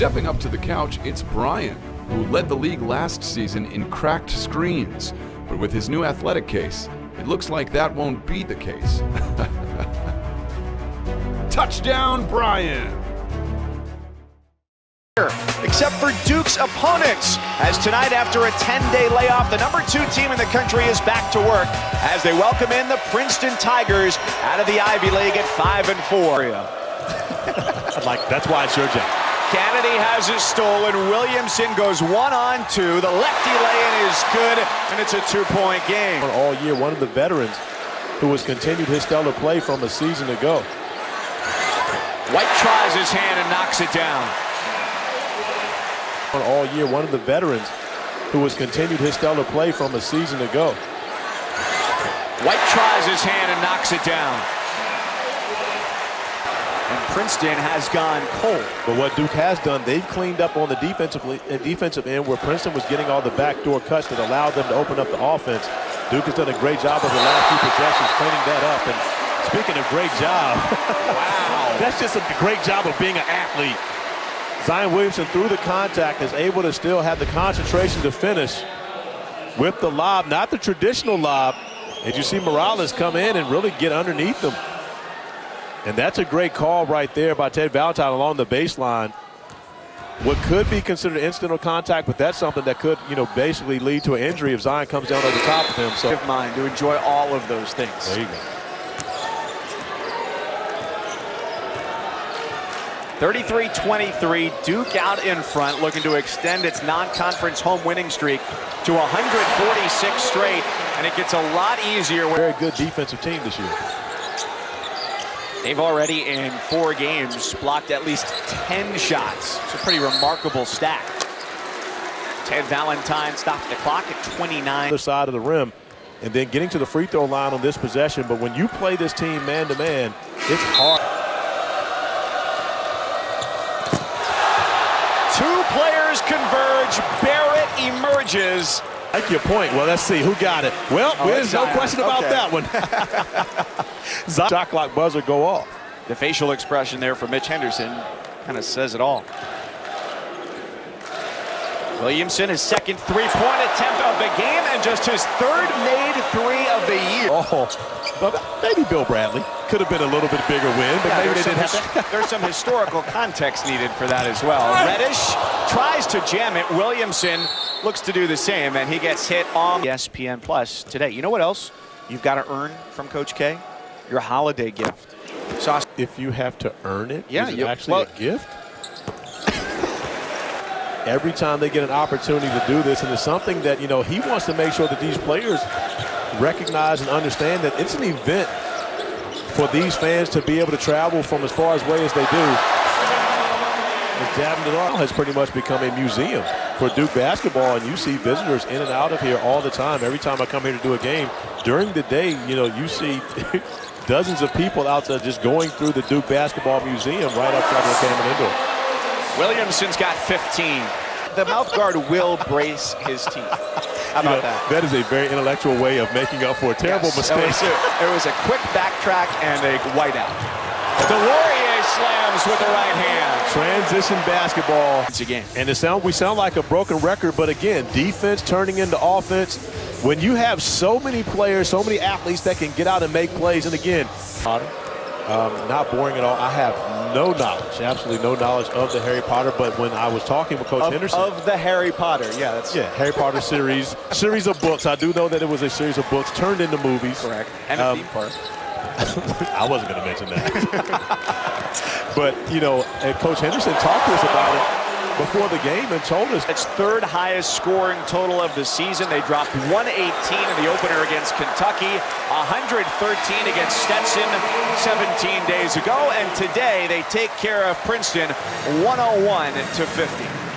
Stepping up to the couch, it's Brian, who led the league last season in cracked screens. But with his new athletic case, it looks like that won't be the case. Touchdown, Brian! Except for Duke's opponents, as tonight, after a 10-day layoff, the number 2 team in the country is back to work as they welcome in the Princeton Tigers out of the Ivy League at 5-4. That's why it's your job. Kennedy has it stolen. Williamson goes 1-on-2. The lefty lay-in is good, and it's a 2-point game. All year, one of the veterans who has continued his stellar play from a season ago. White tries his hand and knocks it down. All year, one of the veterans who has continued his stellar play from a season ago. White tries his hand and knocks it down. And Princeton has gone cold. But what Duke has done, they've cleaned up on the defensive end where Princeton was getting all the backdoor cuts that allowed them to open up the offense. Duke has done a great job over the last few possessions cleaning that up. And speaking of great job, wow, that's just a great job of being an athlete. Zion Williamson, through the contact, is able to still have the concentration to finish with the lob, not the traditional lob. And you see Morales come in and really get underneath them. And that's a great call right there by Ted Valentine along the baseline. What could be considered incidental contact, but that's something that could, basically lead to an injury if Zion comes down over the top of him. So, of mind to enjoy all of those things. There you go. 33-23, Duke out in front, looking to extend its non-conference home winning streak to 146 straight, and it gets a lot easier. Very good defensive team this year. They've already, in 4 games, blocked at least 10 shots. It's a pretty remarkable stat. Ted Valentine stopped the clock at 29. Other side of the rim, and then getting to the free throw line on this possession. But when you play this team man-to-man, it's hard. 2 players converge. Barrett emerges. I like your point. Well, let's see who got it. Well, there's no question about that one. Shot clock buzzer go off. The facial expression there for Mitch Henderson kind of says it all. Williamson, his second 3-point attempt of the game, and just his 3rd made 3 of the year. Oh, maybe Bill Bradley could have been a little bit bigger win, but maybe they didn't have that. There's some historical context needed for that as well. Reddish tries to jam it. Williamson looks to do the same, and he gets hit on ESPN Plus today. You know what else you've got to earn from Coach K? Your holiday gift. Sauce. If you have to earn it, yeah, is it actually a gift? Every time they get an opportunity to do this, and it's something that, he wants to make sure that these players recognize and understand that it's an event for these fans to be able to travel from as far away as they do. Davin has pretty much become a museum for Duke basketball, and you see visitors in and out of here all the time. Every time I come here to do a game, during the day, you see dozens of people outside just going through the Duke basketball museum right outside of the Cameron Indoor. Williamson's got 15. The mouth guard will brace his teeth. How about that? That is a very intellectual way of making up for a terrible mistake. It was a quick backtrack and a whiteout. Delorier slams with the right hand. Transition basketball. It's a game. And we sound like a broken record, but again, defense turning into offense. When you have so many players, so many athletes that can get out and make plays, and again, not boring at all. I have no knowledge, absolutely no knowledge of the Harry Potter, but when I was talking with Coach Henderson. Of the Harry Potter, yeah. Harry Potter series of books. I do know that it was a series of books turned into movies. Correct. And a theme park. I wasn't going to mention that. But, and Coach Henderson talked to us about it before the game and told us. It's 3rd highest scoring total of the season. They dropped 118 in the opener against Kentucky, 113 against Stetson 17 days ago, and today they take care of Princeton 101-50.